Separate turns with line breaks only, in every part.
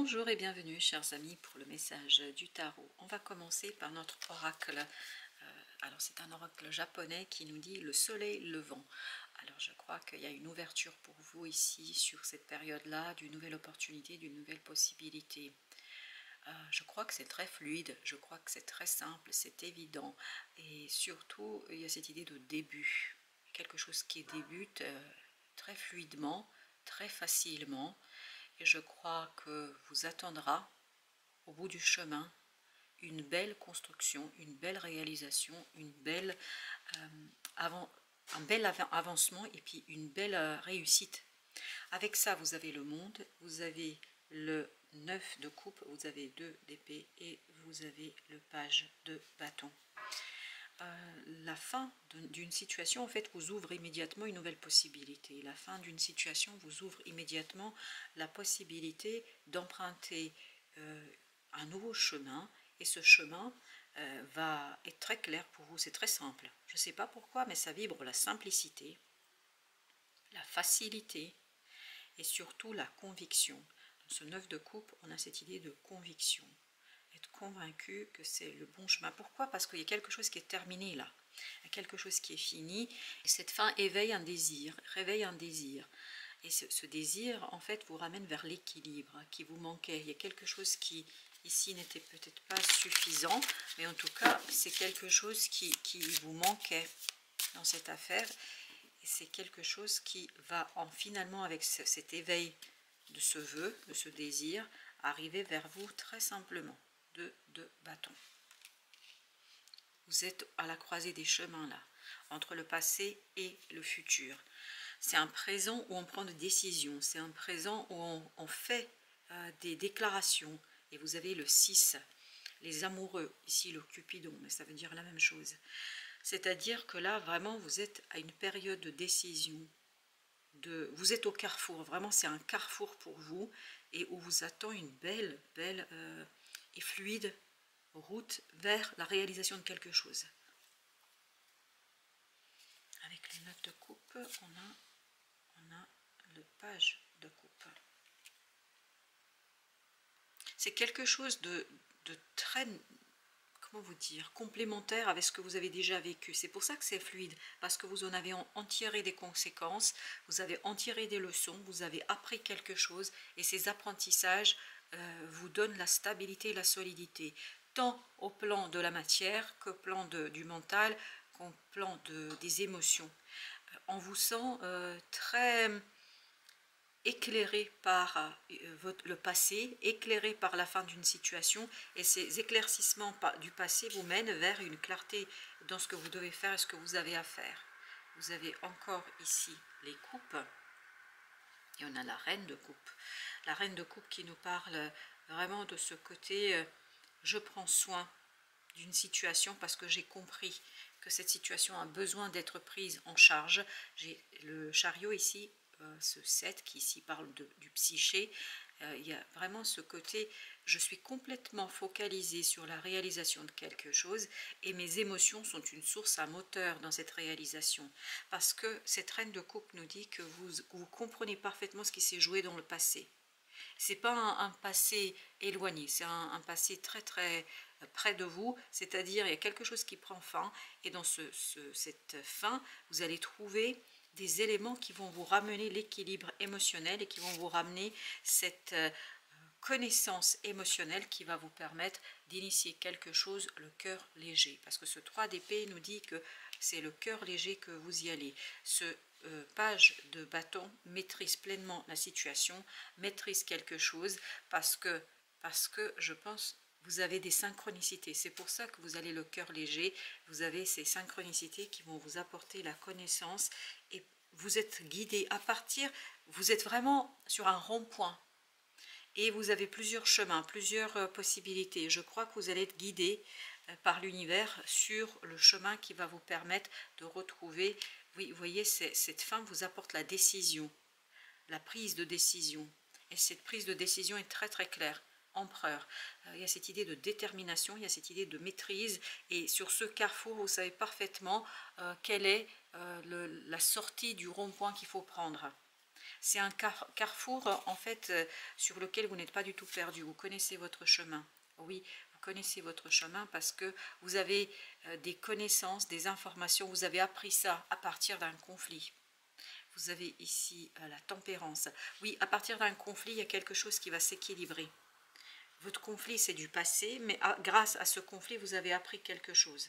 Bonjour et bienvenue chers amis pour le message du tarot. On va commencer par notre oracle. Alors c'est un oracle japonais qui nous dit le soleil levant. Alors je crois qu'il y a une ouverture pour vous ici sur cette période-là, d'une nouvelle opportunité, d'une nouvelle possibilité. Je crois que c'est très fluide, je crois que c'est très simple, c'est évident. Et surtout il y a cette idée de début. Quelque chose qui débute très fluidement, très facilement. Et je crois que vous attendra au bout du chemin une belle construction, une belle réalisation, un bel avancement et puis une belle réussite. Avec ça, vous avez le monde, vous avez le 9 de coupe, vous avez 2 d'épée et vous avez le page de bâton. La fin d'une situation, en fait, vous ouvre immédiatement une nouvelle possibilité. La fin d'une situation vous ouvre immédiatement la possibilité d'emprunter un nouveau chemin. Et ce chemin va être très clair pour vous, c'est très simple. Je ne sais pas pourquoi, mais ça vibre la simplicité, la facilité et surtout la conviction. Dans ce 9 de coupe, on a cette idée de conviction. Être convaincu que c'est le bon chemin. Pourquoi? Parce qu'il y a quelque chose qui est terminé là. Il y a quelque chose qui est fini. Et cette fin éveille un désir, réveille un désir. Et ce désir, en fait, vous ramène vers l'équilibre qui vous manquait. Il y a quelque chose qui, ici, n'était peut-être pas suffisant. Mais en tout cas, c'est quelque chose qui vous manquait dans cette affaire. Et c'est quelque chose qui va, finalement, avec cet éveil de ce vœu, de ce désir, arriver vers vous très simplement. De bâton. Vous êtes à la croisée des chemins là, entre le passé et le futur. C'est un présent où on prend des décisions, c'est un présent où on fait des déclarations. Et vous avez le 6, les amoureux, ici le Cupidon, mais ça veut dire la même chose. C'est-à-dire que là, vraiment, vous êtes à une période de décision. Vous êtes au carrefour, vraiment c'est un carrefour pour vous, et où vous attend une belle et fluide route vers la réalisation de quelque chose. Avec les 9 de coupe, on a le page de coupe. C'est quelque chose de très, comment vous dire, complémentaire avec ce que vous avez déjà vécu. C'est pour ça que c'est fluide, parce que vous en avez en tiré des conséquences, vous avez en tiré des leçons, vous avez appris quelque chose, et ces apprentissages vous donnent la stabilité et la solidité, tant au plan de la matière que au plan du mental, qu'au plan des émotions. On vous sent très éclairé par le passé, éclairé par la fin d'une situation, et ces éclaircissements du passé vous mènent vers une clarté dans ce que vous devez faire et ce que vous avez à faire. Vous avez encore ici les coupes, et on a la reine de coupe. La reine de coupe qui nous parle vraiment de ce côté je prends soin d'une situation parce que j'ai compris que cette situation a besoin d'être prise en charge. J'ai le chariot ici, ce 7 qui ici parle du psyché. Il y a vraiment ce côté, je suis complètement focalisée sur la réalisation de quelque chose et mes émotions sont une source, un moteur dans cette réalisation. Parce que cette reine de coupe nous dit que vous comprenez parfaitement ce qui s'est joué dans le passé. C'est pas un passé éloigné, c'est un passé très très près de vous, c'est-à-dire il y a quelque chose qui prend fin, et dans cette fin, vous allez trouver des éléments qui vont vous ramener l'équilibre émotionnel et qui vont vous ramener cette connaissance émotionnelle qui va vous permettre d'initier quelque chose, le cœur léger. Parce que ce 3 d'épée nous dit que c'est le cœur léger que vous y allez. Ce page de bâton maîtrise pleinement la situation, maîtrise quelque chose, parce que je pense vous avez des synchronicités. C'est pour ça que vous allez le cœur léger. Vous avez ces synchronicités qui vont vous apporter la connaissance et vous êtes guidé à partir, vous êtes vraiment sur un rond-point. Et vous avez plusieurs chemins, plusieurs possibilités. Je crois que vous allez être guidé par l'univers sur le chemin qui va vous permettre de retrouver. Oui, vous voyez, cette fin vous apporte la décision, la prise de décision. Et cette prise de décision est très très claire. Empereur. Il y a cette idée de détermination, il y a cette idée de maîtrise. Et sur ce carrefour, vous savez parfaitement quelle est la sortie du rond-point qu'il faut prendre. C'est un carrefour en fait sur lequel vous n'êtes pas du tout perdu. Vous connaissez votre chemin. Oui, vous connaissez votre chemin parce que vous avez des connaissances, des informations. Vous avez appris ça à partir d'un conflit. Vous avez ici la tempérance. Oui, à partir d'un conflit, il y a quelque chose qui va s'équilibrer. Votre conflit, c'est du passé, mais grâce à ce conflit, vous avez appris quelque chose.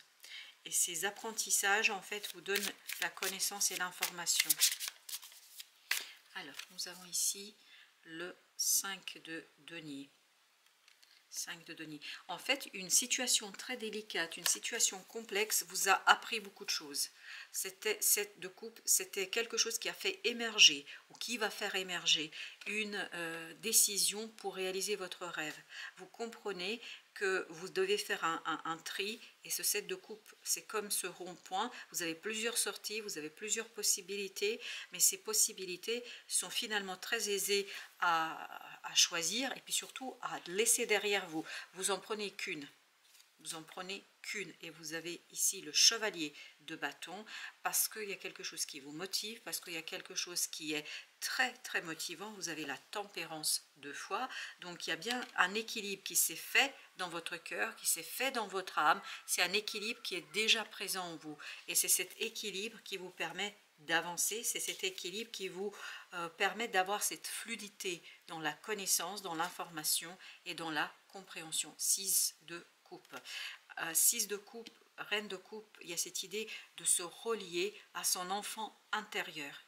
Et ces apprentissages, en fait, vous donnent la connaissance et l'information. Alors, nous avons ici le 5 de denier. 5 de denier. En fait, une situation très délicate, une situation complexe vous a appris beaucoup de choses. C'était cette de coupe, c'était quelque chose qui a fait émerger ou qui va faire émerger une décision pour réaliser votre rêve. Vous comprenez que vous devez faire un tri et ce 7 de coupe, c'est comme ce rond-point. Vous avez plusieurs sorties, vous avez plusieurs possibilités, mais ces possibilités sont finalement très aisées à choisir et puis surtout à laisser derrière vous. Vous en prenez qu'une. Vous en prenez qu'une et vous avez ici le chevalier de bâton parce qu'il y a quelque chose qui vous motive, parce qu'il y a quelque chose qui est très très motivant. Vous avez la tempérance de foi, donc il y a bien un équilibre qui s'est fait dans votre cœur, qui s'est fait dans votre âme. C'est un équilibre qui est déjà présent en vous et c'est cet équilibre qui vous permet d'avancer, c'est cet équilibre qui vous permet d'avoir cette fluidité dans la connaissance, dans l'information et dans la compréhension. 6 de coupe. 6 de coupe, reine de coupe, il y a cette idée de se relier à son enfant intérieur.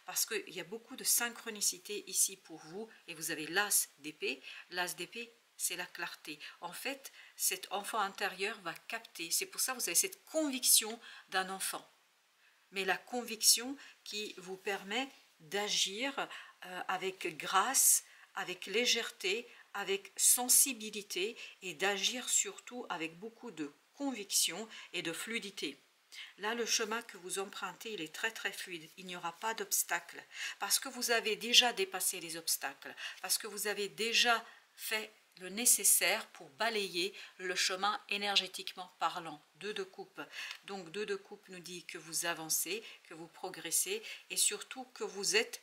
Parce qu'il y a beaucoup de synchronicité ici pour vous, et vous avez l'as d'épée. L'as d'épée, c'est la clarté. En fait, cet enfant intérieur va capter. C'est pour ça que vous avez cette conviction d'un enfant. Mais la conviction qui vous permet d'agir avec grâce, avec légèreté, avec sensibilité et d'agir surtout avec beaucoup de conviction et de fluidité. Là, le chemin que vous empruntez, il est très très fluide. Il n'y aura pas d'obstacle parce que vous avez déjà dépassé les obstacles, parce que vous avez déjà fait le nécessaire pour balayer le chemin énergétiquement parlant. 2 de coupe. Donc 2 de coupe nous dit que vous avancez, que vous progressez et surtout que vous êtes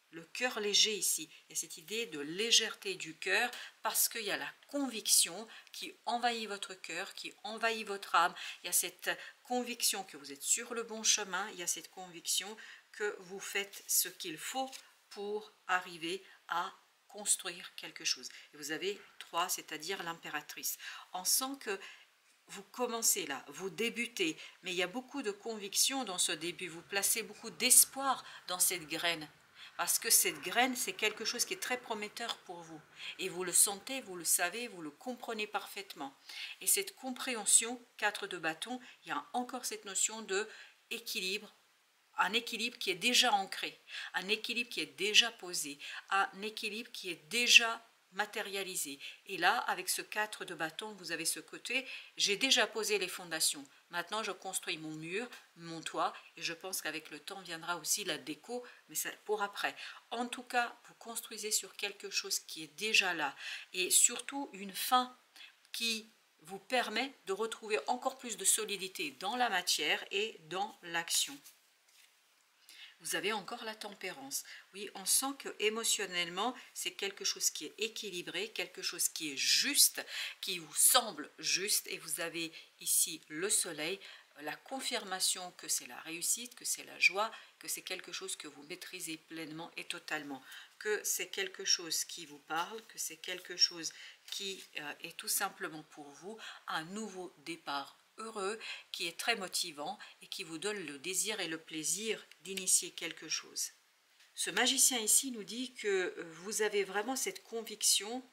le cœur léger ici. Il y a cette idée de légèreté du cœur parce qu'il y a la conviction qui envahit votre cœur, qui envahit votre âme. Il y a cette conviction que vous êtes sur le bon chemin. Il y a cette conviction que vous faites ce qu'il faut pour arriver à construire quelque chose. Et vous avez 3, c'est-à-dire l'impératrice. On sent que vous commencez là, vous débutez, mais il y a beaucoup de conviction dans ce début. Vous placez beaucoup d'espoir dans cette graine. Parce que cette graine, c'est quelque chose qui est très prometteur pour vous. Et vous le sentez, vous le savez, vous le comprenez parfaitement. Et cette compréhension, 4 de bâton, il y a encore cette notion de équilibre, un équilibre qui est déjà ancré, un équilibre qui est déjà posé, un équilibre qui est déjà matérialisé. Et là, avec ce 4 de bâton, vous avez ce côté, j'ai déjà posé les fondations. Maintenant, je construis mon mur, mon toit, et je pense qu'avec le temps viendra aussi la déco, mais ça pour après. En tout cas, vous construisez sur quelque chose qui est déjà là, et surtout une fin qui vous permet de retrouver encore plus de solidité dans la matière et dans l'action. Vous avez encore la tempérance. Oui, on sent que émotionnellement, c'est quelque chose qui est équilibré, quelque chose qui est juste, qui vous semble juste. Et vous avez ici le soleil, la confirmation que c'est la réussite, que c'est la joie, que c'est quelque chose que vous maîtrisez pleinement et totalement. Que c'est quelque chose qui vous parle, que c'est quelque chose qui est tout simplement pour vous un nouveau départ heureux, qui est très motivant et qui vous donne le désir et le plaisir d'initier quelque chose. Ce magicien ici nous dit que vous avez vraiment cette conviction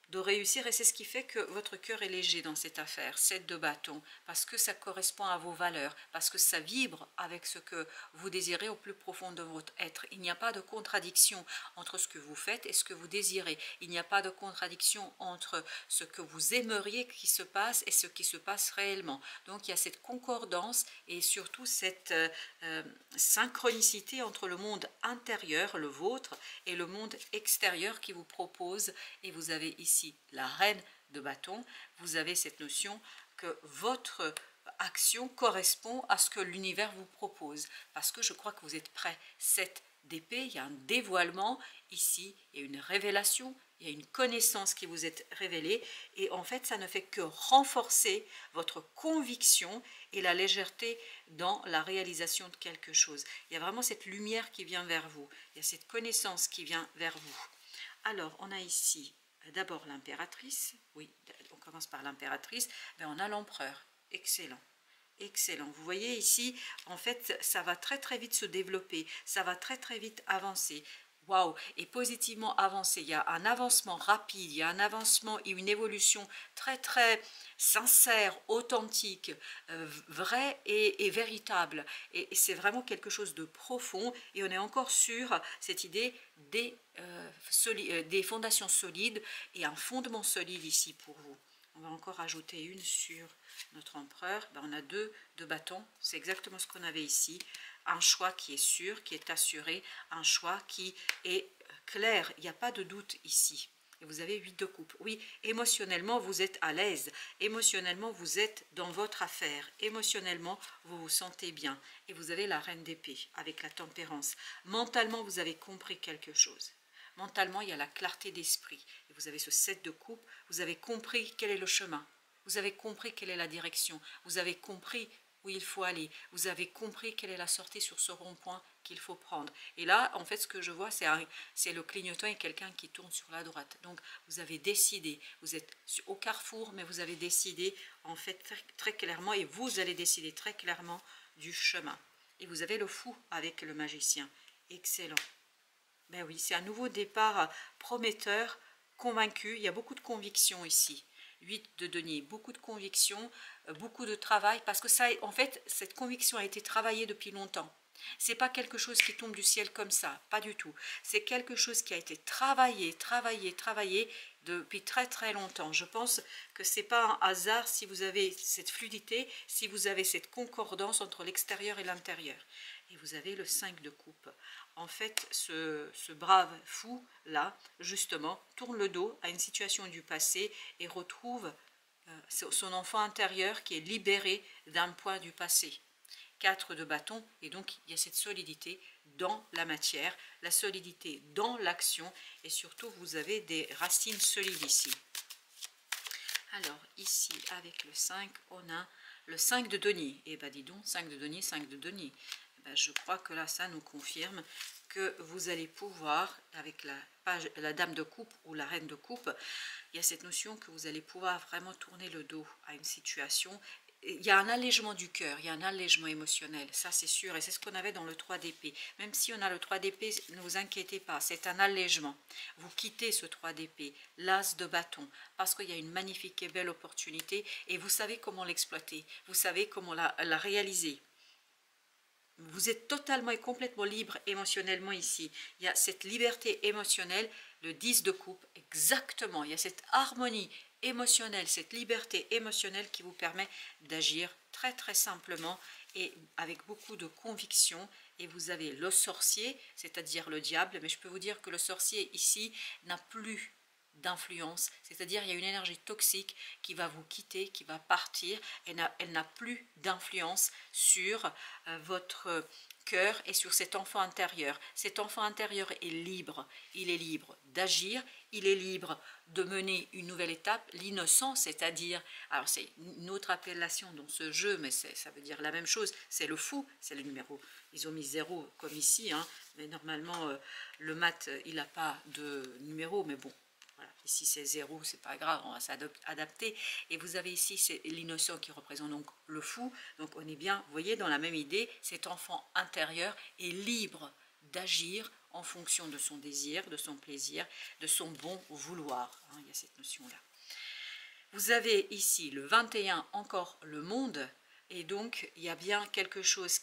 de réussir et c'est ce qui fait que votre cœur est léger dans cette affaire, 7 de bâton, parce que ça correspond à vos valeurs, parce que ça vibre avec ce que vous désirez au plus profond de votre être. Il n'y a pas de contradiction entre ce que vous faites et ce que vous désirez. Il n'y a pas de contradiction entre ce que vous aimeriez qui se passe et ce qui se passe réellement. Donc il y a cette concordance et surtout cette synchronicité entre le monde intérieur, le vôtre, et le monde extérieur qui vous propose. Et vous avez ici la reine de bâton, vous avez cette notion que votre action correspond à ce que l'univers vous propose, parce que je crois que vous êtes prêt, 7 d'épée, il y a un dévoilement ici, il y a une révélation, il y a une connaissance qui vous est révélée, et en fait ça ne fait que renforcer votre conviction et la légèreté dans la réalisation de quelque chose. Il y a vraiment cette lumière qui vient vers vous, il y a cette connaissance qui vient vers vous. Alors on a ici d'abord l'impératrice, oui, on commence par l'impératrice, mais on a l'empereur, excellent. Excellent. Vous voyez ici, en fait, ça va très très vite se développer, ça va très très vite avancer. Waouh! Et positivement avancer. Il y a un avancement rapide, il y a un avancement et une évolution très très sincère, authentique, vrai et véritable. Et c'est vraiment quelque chose de profond. Et on est encore sur cette idée des fondations solides et un fondement solide ici pour vous. On va encore ajouter une sur notre empereur. Ben, on a deux bâtons, c'est exactement ce qu'on avait ici. Un choix qui est sûr, qui est assuré, un choix qui est clair, il n'y a pas de doute ici. Et vous avez 8 de coupe. Oui, émotionnellement, vous êtes à l'aise. Émotionnellement, vous êtes dans votre affaire. Émotionnellement, vous vous sentez bien. Et vous avez la reine d'épée avec la tempérance. Mentalement, vous avez compris quelque chose. Mentalement, il y a la clarté d'esprit. Et vous avez ce 7 de coupe, vous avez compris quel est le chemin. Vous avez compris quelle est la direction. Vous avez compris où il faut aller. Vous avez compris quelle est la sortie sur ce rond-point qu'il faut prendre. Et là, en fait, ce que je vois, c'est le clignotant et quelqu'un qui tourne sur la droite. Donc, vous avez décidé. Vous êtes au carrefour, mais vous avez décidé, en fait, très clairement, et vous allez décider très clairement du chemin. Et vous avez le fou avec le magicien. Excellent. Ben oui, c'est un nouveau départ prometteur, convaincu. Il y a beaucoup de conviction ici. 8 de denier, beaucoup de conviction, beaucoup de travail, parce que ça, en fait, cette conviction a été travaillée depuis longtemps. C'est pas quelque chose qui tombe du ciel comme ça, pas du tout. C'est quelque chose qui a été travaillé depuis très très longtemps. Je pense que c'est pas un hasard si vous avez cette fluidité, si vous avez cette concordance entre l'extérieur et l'intérieur. Et vous avez le 5 de coupe. En fait, ce brave fou-là, justement, tourne le dos à une situation du passé et retrouve son enfant intérieur qui est libéré d'un poids du passé. 4 de bâton, et donc il y a cette solidité dans la matière, la solidité dans l'action, et surtout vous avez des racines solides ici. Alors ici, avec le 5, on a le 5 de denier. Et bien dis donc, 5 de denier, 5 de denier. Ben, je crois que là, ça nous confirme que vous allez pouvoir, avec la dame de coupe ou la reine de coupe, il y a cette notion que vous allez pouvoir vraiment tourner le dos à une situation. Il y a un allègement du cœur, il y a un allègement émotionnel, ça c'est sûr, et c'est ce qu'on avait dans le 3 d'épée. Même si on a le 3 d'épée, ne vous inquiétez pas, c'est un allègement. Vous quittez ce 3 d'épée, l'as de bâton, parce qu'il y a une magnifique et belle opportunité, et vous savez comment l'exploiter, vous savez comment la réaliser. Vous êtes totalement et complètement libre émotionnellement ici. Il y a cette liberté émotionnelle, le 10 de coupe, exactement. Il y a cette harmonie émotionnelle, cette liberté émotionnelle qui vous permet d'agir très très simplement et avec beaucoup de conviction. Et vous avez le sorcier, c'est-à-dire le diable, mais je peux vous dire que le sorcier ici n'a plus d'influence, c'est-à-dire il y a une énergie toxique qui va vous quitter, qui va partir, elle n'a plus d'influence sur votre cœur et sur cet enfant intérieur. Cet enfant intérieur est libre, il est libre d'agir, il est libre de mener une nouvelle étape, l'innocent, c'est-à-dire, alors c'est une autre appellation dans ce jeu, mais ça veut dire la même chose, c'est le fou, c'est le numéro, ils ont mis 0 comme ici, hein, mais normalement le mat, il n'a pas de numéro, mais bon, voilà, ici c'est 0, c'est pas grave, on va s'adapter. Et vous avez ici l'innocent qui représente donc le fou. Donc on est bien, vous voyez, dans la même idée, cet enfant intérieur est libre d'agir en fonction de son désir, de son plaisir, de son bon vouloir. Hein, il y a cette notion-là. Vous avez ici le 21, encore le monde. Et donc, il y a bien quelque chose,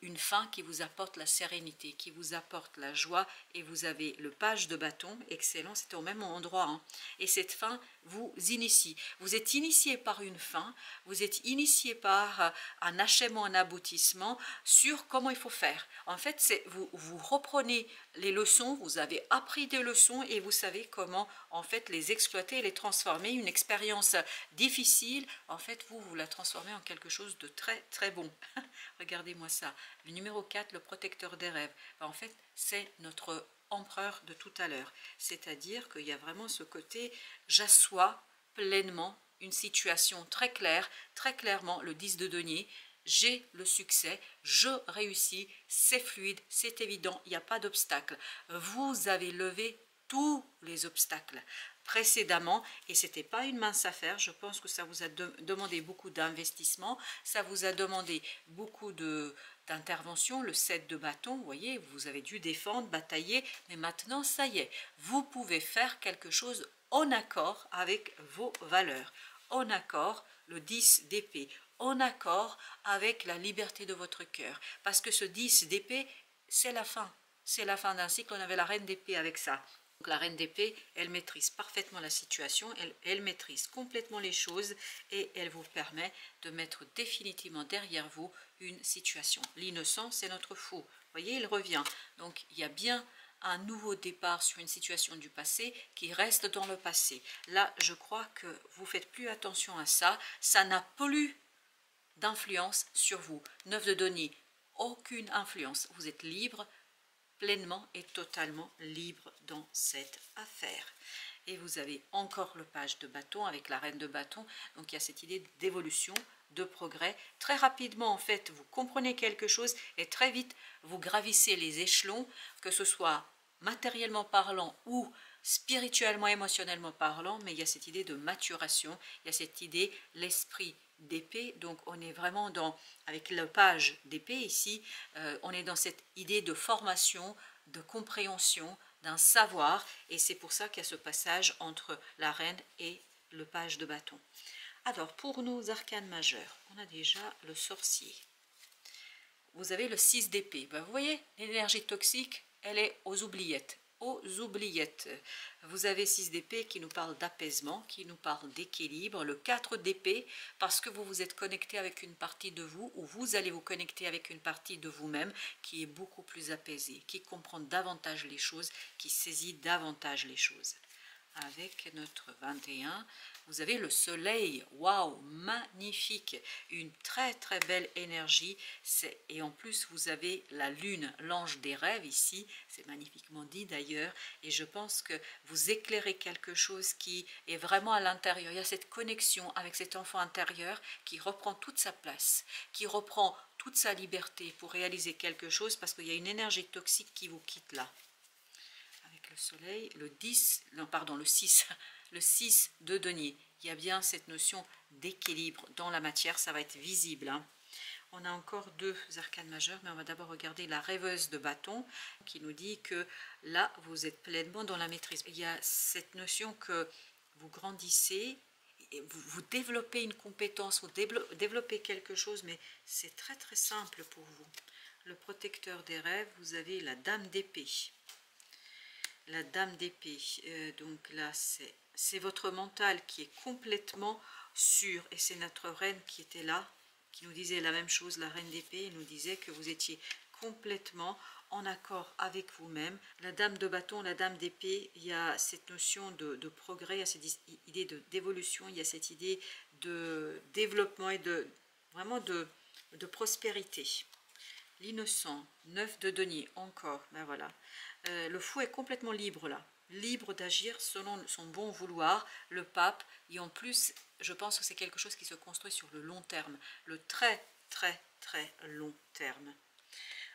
une fin qui vous apporte la sérénité, qui vous apporte la joie. Et vous avez le page de bâton, excellent, c'était au même endroit. Hein. Et cette fin vous initie. Vous êtes initié par une fin, vous êtes initié par un achèvement, un aboutissement sur comment il faut faire. En fait, vous reprenez les leçons, vous avez appris des leçons et vous savez comment en fait les exploiter et les transformer. Une expérience difficile, en fait vous la transformez en quelque chose de très très bon. Regardez-moi ça. Le numéro 4, le protecteur des rêves. En fait, c'est notre empereur de tout à l'heure. C'est-à-dire qu'il y a vraiment ce côté, j'assois pleinement une situation très claire, très clairement, le 10 de denier, j'ai le succès, je réussis, c'est fluide, c'est évident, il n'y a pas d'obstacle. Vous avez levé tous les obstacles précédemment et ce n'était pas une mince affaire. Je pense que ça vous a demandé beaucoup d'investissement, ça vous a demandé beaucoup d'intervention. Le 7 de bâton, vous voyez, vous avez dû défendre, batailler, mais maintenant ça y est, vous pouvez faire quelque chose en accord avec vos valeurs, en accord, le 10 d'épée, en accord avec la liberté de votre cœur. Parce que ce 10 d'épée, c'est la fin. C'est la fin d'un cycle. On avait la reine d'épée avec ça. Donc la reine d'épée, elle maîtrise parfaitement la situation, elle maîtrise complètement les choses et elle vous permet de mettre définitivement derrière vous une situation. L'innocent, c'est notre fou. Vous voyez, il revient. Donc il y a bien un nouveau départ sur une situation du passé qui reste dans le passé. Là, je crois que vous faites plus attention à ça. Ça n'a plus d'influence sur vous. 9 de denier, aucune influence. Vous êtes libre, pleinement et totalement libre dans cette affaire. Et vous avez encore le page de bâton avec la reine de bâton. Donc il y a cette idée d'évolution, de progrès. Très rapidement, en fait, vous comprenez quelque chose et très vite, vous gravissez les échelons, que ce soit matériellement parlant ou spirituellement, émotionnellement parlant, mais il y a cette idée de maturation, il y a cette idée, l'esprit d'épée, donc on est vraiment dans, avec le page d'épée ici, on est dans cette idée de formation, de compréhension, d'un savoir, et c'est pour ça qu'il y a ce passage entre la reine et le page de bâton. Alors, pour nos arcanes majeurs, on a déjà le sorcier. Vous avez le 6 d'épée. Ben, vous voyez, l'énergie toxique, elle est aux oubliettes. Aux oubliettes. Vous avez 6 d'épée qui nous parle d'apaisement, qui nous parle d'équilibre. Le 4 d'épée, parce que vous vous êtes connecté avec une partie de vous, ou vous allez vous connecter avec une partie de vous-même qui est beaucoup plus apaisée, qui comprend davantage les choses, qui saisit davantage les choses. Avec notre 21, vous avez le soleil, waouh, magnifique, une très très belle énergie, et en plus vous avez la lune, l'ange des rêves ici, c'est magnifiquement dit d'ailleurs, et je pense que vous éclairez quelque chose qui est vraiment à l'intérieur. Il y a cette connexion avec cet enfant intérieur qui reprend toute sa place, qui reprend toute sa liberté pour réaliser quelque chose, parce qu'il y a une énergie toxique qui vous quitte là. Le soleil, le 10, non pardon, le 6, le 6 de denier. Il y a bien cette notion d'équilibre dans la matière, ça va être visible. Hein. On a encore 2 arcanes majeures, mais on va d'abord regarder la rêveuse de bâton qui nous dit que là, vous êtes pleinement dans la maîtrise. Il y a cette notion que vous grandissez, vous développez une compétence, vous développez quelque chose, mais c'est très très simple pour vous. Le protecteur des rêves, vous avez la dame d'épée. La dame d'épée, donc là c'est votre mental qui est complètement sûr, et c'est notre reine qui était là, qui nous disait la même chose, la reine d'épée, elle nous disait que vous étiez complètement en accord avec vous-même. La dame de bâton, la dame d'épée, il y a cette notion de progrès, il y a cette idée d'évolution, il y a cette idée de développement et vraiment de prospérité. L'innocent, 9 de denier, encore, ben voilà. Le fou est complètement libre là, libre d'agir selon son bon vouloir, le pape, et en plus, je pense que c'est quelque chose qui se construit sur le long terme, le très très très long terme.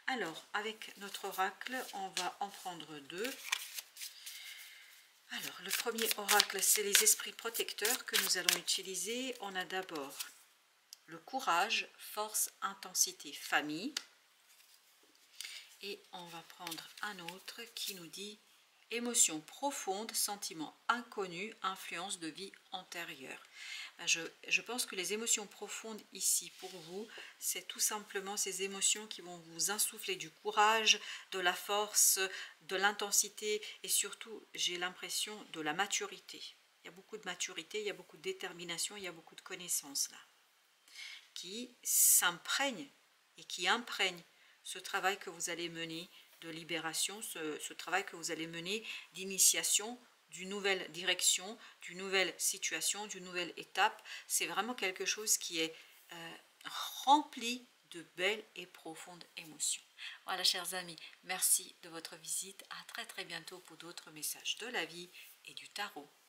Alors, avec notre oracle, on va en prendre 2. Alors, le premier oracle, c'est les esprits protecteurs que nous allons utiliser. On a d'abord le courage, force, intensité, famille. Et on va prendre un autre qui nous dit émotion profonde, sentiment inconnu, influence de vie antérieure. Je pense que les émotions profondes ici pour vous, c'est tout simplement ces émotions qui vont vous insuffler du courage, de la force, de l'intensité et surtout, j'ai l'impression, de la maturité. Il y a beaucoup de maturité, il y a beaucoup de détermination, il y a beaucoup de connaissances là, qui s'imprègnent et qui imprègnent ce travail que vous allez mener de libération, ce travail que vous allez mener d'initiation d'une nouvelle direction, d'une nouvelle situation, d'une nouvelle étape. C'est vraiment quelque chose qui est rempli de belles et profondes émotions. Voilà, chers amis, merci de votre visite. À très très bientôt pour d'autres messages de la vie et du tarot.